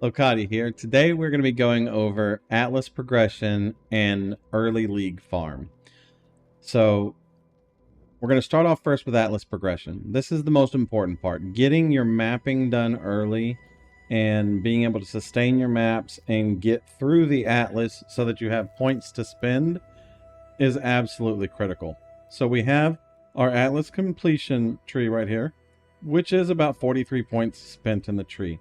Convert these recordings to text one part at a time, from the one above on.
Lokati here. Today we're going to be going over Atlas progression and early league farm. So we're going to start off first with Atlas progression. This is the most important part. Getting your mapping done early and being able to sustain your maps and get through the Atlas so that you have points to spend is absolutely critical. So we have our Atlas completion tree right here, which is about 43 points spent in the tree.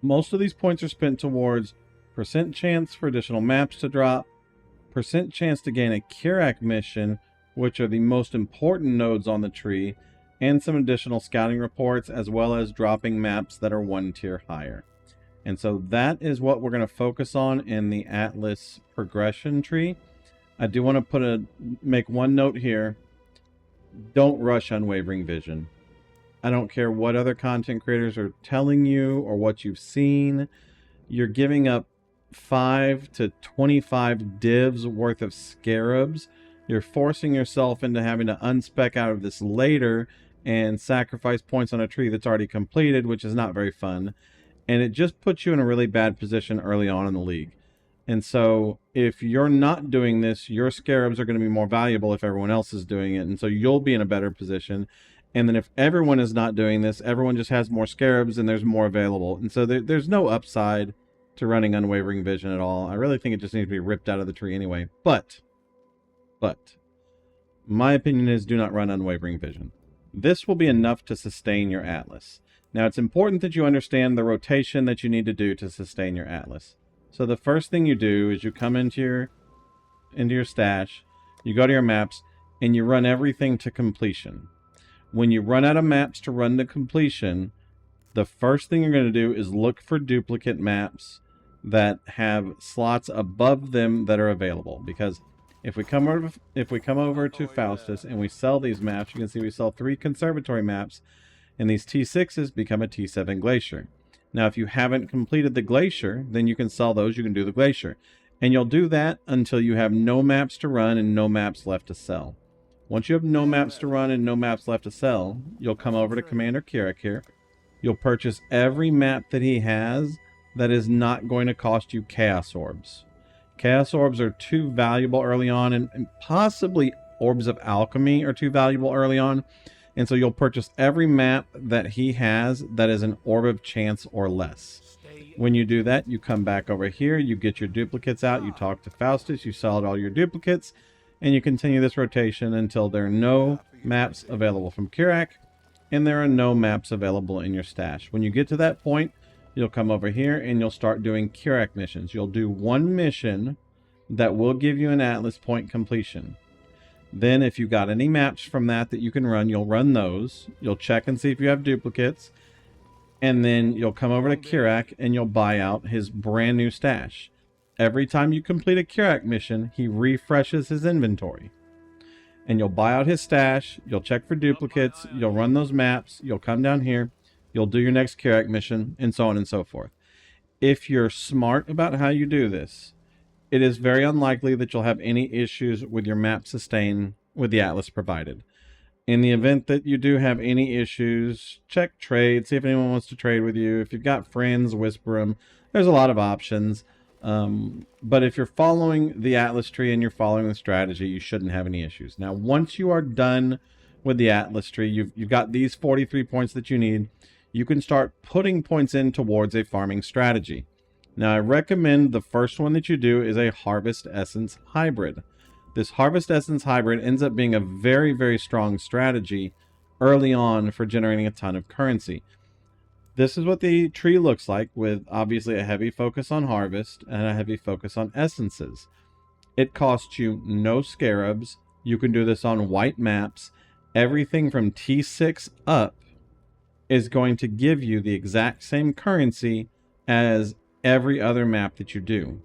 Most of these points are spent towards percent chance for additional maps to drop, percent chance to gain a Kirak mission, which are the most important nodes on the tree, and some additional scouting reports, as well as dropping maps that are one tier higher. And so that is what we're going to focus on in the Atlas progression tree. I do want to make one note here. Don't rush Unwavering Vision. I don't care what other content creators are telling you or what you've seen. You're giving up 5 to 25 divs worth of scarabs. You're forcing yourself into having to unspec out of this later and sacrifice points on a tree that's already completed, which is not very fun. And it just puts you in a really bad position early on in the league. And so if you're not doing this, your scarabs are going to be more valuable if everyone else is doing it. And so you'll be in a better position. And then if everyone is not doing this, everyone just has more scarabs and there's more available. And so there's no upside to running Unwavering Vision at all. I really think it just needs to be ripped out of the tree anyway. But my opinion is do not run Unwavering Vision. This will be enough to sustain your Atlas. Now it's important that you understand the rotation that you need to do to sustain your Atlas. So the first thing you do is you come into your stash, you go to your maps, and you run everything to completion. When you run out of maps to run to completion, the first thing you're going to do is look for duplicate maps that have slots above them that are available. Because if we come over to Faustus and we sell these maps, you can see we sell 3 conservatory maps, and these T6s become a T7 glacier. Now, if you haven't completed the glacier, then you can sell those. You can do the glacier, and you'll do that until you have no maps to run and no maps left to sell. Once you have no maps to run and no maps left to sell, you'll come over to Commander Kirak here. You'll purchase every map that he has that is not going to cost you Chaos Orbs. Chaos Orbs are too valuable early on, and possibly Orbs of Alchemy are too valuable early on. And so you'll purchase every map that he has that is an Orb of Chance or less. When you do that, you come back over here, you get your duplicates out, you talk to Faustus, you sell out all your duplicates, and you continue this rotation until there are no maps available from Kirak and there are no maps available in your stash. When you get to that point, you'll come over here and you'll start doing Kirak missions. You'll do one mission that will give you an Atlas point completion. Then if you've got any maps from that you can run, you'll run those. You'll check and see if you have duplicates. And then you'll come over to Kirak and you'll buy out his brand new stash. Every time you complete a Kirak mission, he refreshes his inventory. And you'll buy out his stash, you'll check for duplicates, you'll run those maps, you'll come down here, you'll do your next Kirak mission, and so on and so forth. If you're smart about how you do this, it is very unlikely that you'll have any issues with your map sustain with the Atlas provided. In the event that you do have any issues, check trade, see if anyone wants to trade with you. If you've got friends, whisper them. There's a lot of options. But if you're following the Atlas tree and you're following the strategy, you shouldn't have any issues. Now, once you are done with the Atlas tree, you've got these 43 points that you need, you can start putting points in towards a farming strategy. Now, I recommend the first one that you do is a Harvest Essence Hybrid. This Harvest Essence Hybrid ends up being a very, very strong strategy early on for generating a ton of currency. This is what the tree looks like, with obviously a heavy focus on harvest and a heavy focus on essences. It costs you no scarabs. You can do this on white maps. Everything from T6 up is going to give you the exact same currency as every other map that you do.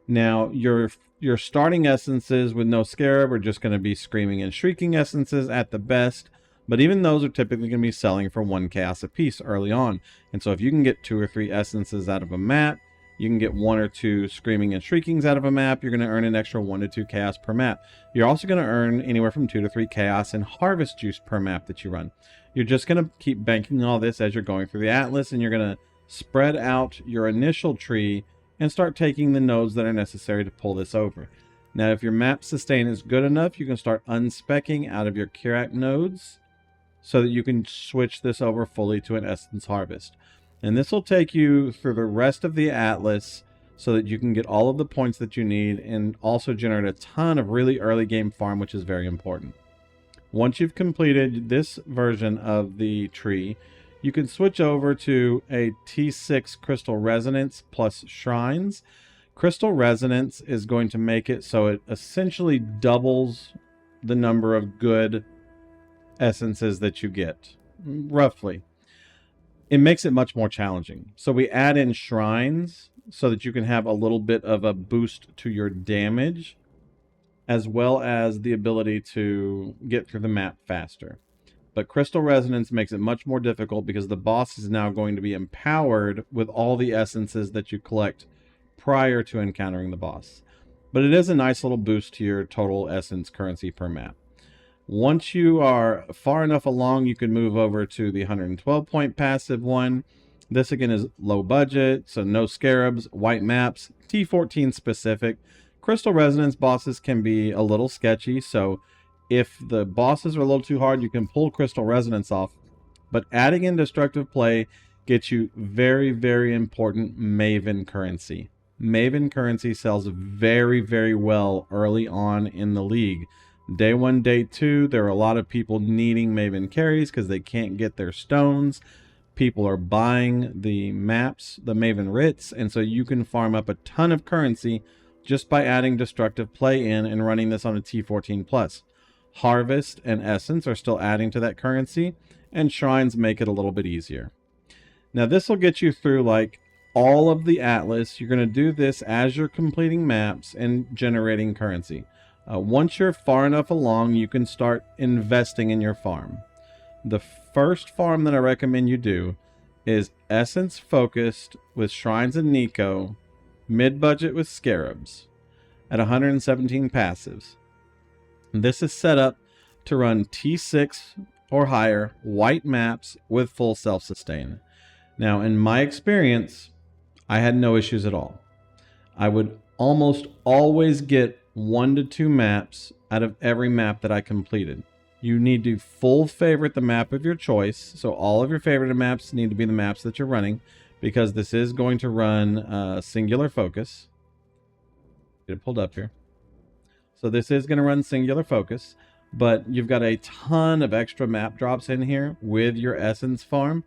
Now, your starting essences with no scarab are just going to be screaming and shrieking essences at the best. But even those are typically going to be selling for 1 chaos a piece early on. And so if you can get 2 or 3 essences out of a map, you can get 1 or 2 screaming and shriekings out of a map, you're going to earn an extra 1 to 2 chaos per map. You're also going to earn anywhere from 2 to 3 chaos and harvest juice per map that you run. You're just going to keep banking all this as you're going through the Atlas, and you're going to spread out your initial tree and start taking the nodes that are necessary to pull this over. Now, if your map sustain is good enough, you can start unspecking out of your Kirak nodes so that you can switch this over fully to an Essence Harvest. And this will take you through the rest of the Atlas so that you can get all of the points that you need and also generate a ton of really early game farm, which is very important. Once you've completed this version of the tree, you can switch over to a T6 Crystal Resonance plus Shrines. Crystal Resonance is going to make it so it essentially doubles the number of good essences that you get, roughly. It makes it much more challenging. So we add in Shrines so that you can have a little bit of a boost to your damage, as well as the ability to get through the map faster. But Crystal Resonance makes it much more difficult because the boss is now going to be empowered with all the essences that you collect prior to encountering the boss. But it is a nice little boost to your total essence currency per map. Once you are far enough along, you can move over to the 112 point passive one. This again is low budget, so no scarabs, white maps, T14 specific. Crystal Resonance bosses can be a little sketchy, so if the bosses are a little too hard, you can pull Crystal Resonance off. But adding in Destructive Play gets you very, very important Maven currency. Maven currency sells very, very well early on in the league. Day 1, Day 2, there are a lot of people needing Maven carries because they can't get their stones. People are buying the maps, the Maven writs, and so you can farm up a ton of currency just by adding Destructive Play in and running this on a T14+. Harvest and Essence are still adding to that currency, and Shrines make it a little bit easier. Now this will get you through like all of the Atlas. You're going to do this as you're completing maps and generating currency. Once you're far enough along, you can start investing in your farm. The first farm that I recommend you do is Essence focused with Shrines and Nico, mid-budget with Scarabs at 117 passives. This is set up to run T6 or higher white maps with full self-sustain. Now, in my experience, I had no issues at all. I would almost always get 1 to 2 maps out of every map that I completed. You need to full favorite the map of your choice. So all of your favorite maps need to be the maps that you're running, because this is going to run singular focus. Get it pulled up here. So this is going to run singular focus, but you've got a ton of extra map drops in here with your essence farm.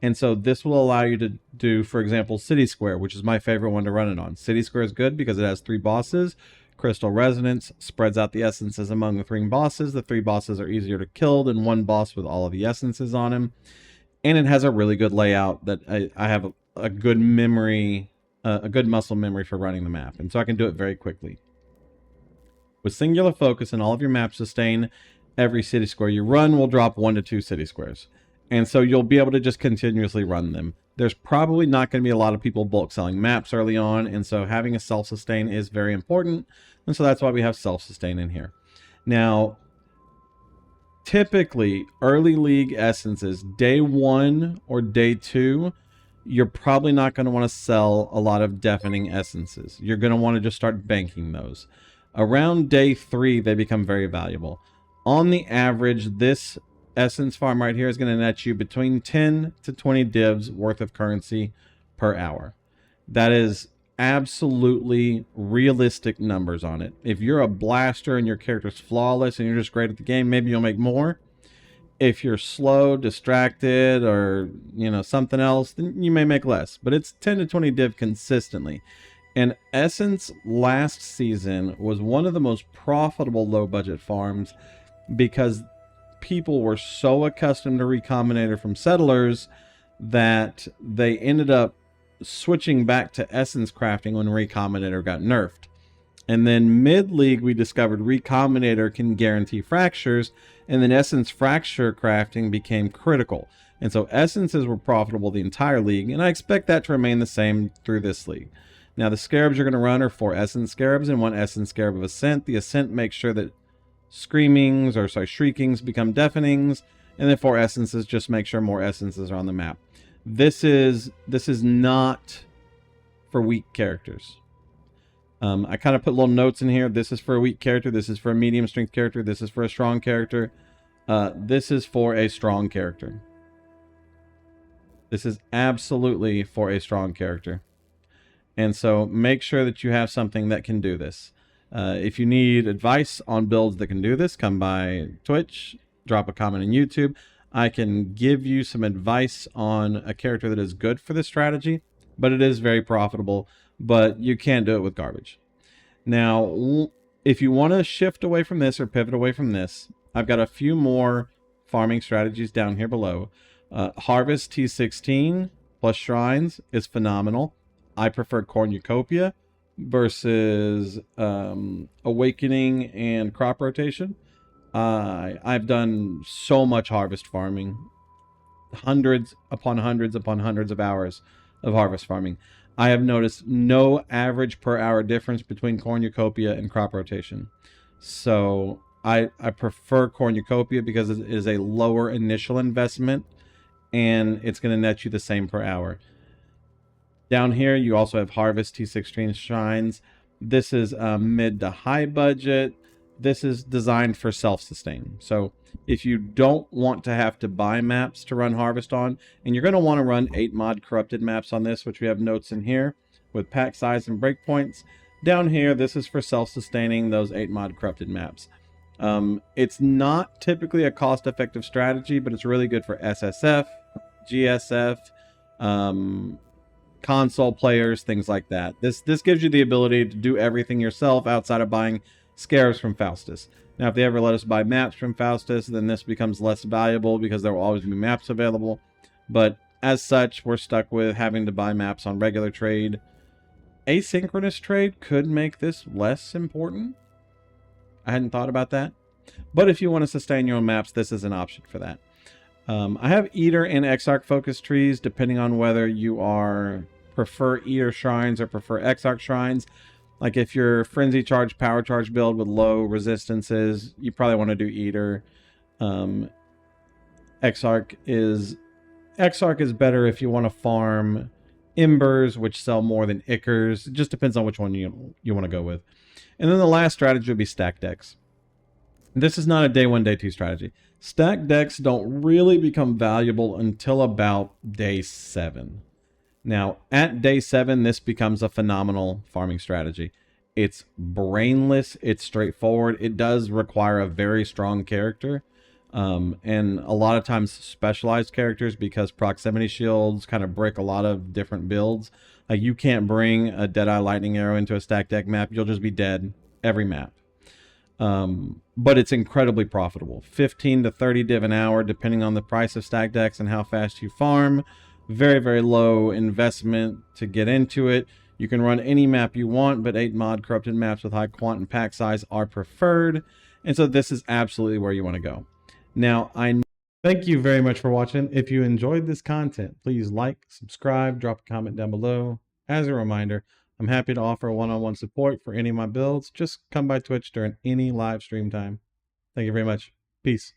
And so this will allow you to do, for example, City Square, which is my favorite one to run it on. City Square is good because it has 3 bosses. Crystal Resonance spreads out the essences among the 3 bosses. The 3 bosses are easier to kill than 1 boss with all of the essences on him. And it has a really good layout that I have a good memory, a good muscle memory for running the map. And so I can do it very quickly. With singular focus and all of your maps sustain, every City Square you run will drop 1 to 2 City Squares. And so you'll be able to just continuously run them. There's probably not going to be a lot of people bulk selling maps early on, and so having a self-sustain is very important. And so that's why we have self-sustain in here. Now, typically, early league essences, day 1 or day 2, you're probably not going to want to sell a lot of deafening essences. You're going to want to just start banking those. Around day 3, they become very valuable. On the average, this essence farm right here is going to net you between 10 to 20 divs worth of currency per hour. That is absolutely realistic numbers on it. If you're a blaster and your character's flawless and you're just great at the game, maybe you'll make more. If you're slow, distracted, or something else, then you may make less. But it's 10 to 20 div consistently. And Essence last season was one of the most profitable low budget farms because people were so accustomed to Recombinator from Settlers that they ended up switching back to Essence crafting when Recombinator got nerfed. And then mid-league, we discovered Recombinator can guarantee fractures, and then Essence fracture crafting became critical. And so Essences were profitable the entire league, and I expect that to remain the same through this league. Now, the Scarabs you're going to run are 4 Essence Scarabs and 1 Essence Scarab of Ascent. The Ascent makes sure that shriekings become deafenings, and then 4 essences just make sure more essences are on the map. This is not for weak characters. I kind of put little notes in here. This is for a weak character. This is for a medium strength character. This is for a strong character. This is for a strong character. This is absolutely for a strong character. And so make sure that you have something that can do this. If you need advice on builds that can do this, come by Twitch, drop a comment on YouTube. I can give you some advice on a character that is good for this strategy, but it is very profitable, but you can't do it with garbage. Now, if you want to shift away from this or pivot away from this, I've got a few more farming strategies down here below. Harvest T16 plus Shrines is phenomenal. I prefer Cornucopia versus Awakening and Crop Rotation. I've done so much harvest farming. Hundreds upon hundreds upon hundreds of hours of harvest farming. I have noticed no average per hour difference between Cornucopia and Crop Rotation. So I prefer Cornucopia because it is a lower initial investment and it's going to net you the same per hour. Down here, you also have Harvest T16 Shrines. This is mid to high budget. This is designed for self-sustain. So if you don't want to have to buy maps to run Harvest on, and you're going to want to run 8 mod corrupted maps on this, which we have notes in here with pack size and breakpoints. Down here, this is for self-sustaining those 8 mod corrupted maps. It's not typically a cost-effective strategy, but it's really good for SSF, GSF, console players, things like that. This gives you the ability to do everything yourself outside of buying scarabs from Faustus. Now, if they ever let us buy maps from Faustus, then this becomes less valuable because there will always be maps available. But as such, we're stuck with having to buy maps on regular trade. Asynchronous trade could make this less important. I hadn't thought about that. But if you want to sustain your own maps, this is an option for that. I have Eater and Exarch focus trees, depending on whether you prefer Eater shrines or prefer Exarch shrines. Like if you're Frenzy Charge, Power Charge build with low resistances, you probably want to do Eater. Exarch is better if you want to farm Embers, which sell more than Ichors. It just depends on which one you want to go with. And then the last strategy would be stack decks. This is not a day 1, day 2 strategy. Stack decks don't really become valuable until about day 7. Now, at day 7, this becomes a phenomenal farming strategy. It's brainless. It's straightforward. It does require a very strong character. And a lot of times specialized characters, because proximity shields kind of break a lot of different builds. Like you can't bring a Deadeye Lightning Arrow into a stack deck map. You'll just be dead every map. But it's incredibly profitable. 15 to 30 div an hour, depending on the price of stack decks and how fast you farm. Very, very low investment to get into it. You can run any map you want, but 8 mod corrupted maps with high quant and pack size are preferred. And so this is absolutely where you want to go. Now, thank you very much for watching. If you enjoyed this content, please like, subscribe, drop a comment down below. As a reminder, I'm happy to offer one-on-one support for any of my builds. Just come by Twitch during any live stream time. Thank you very much. Peace.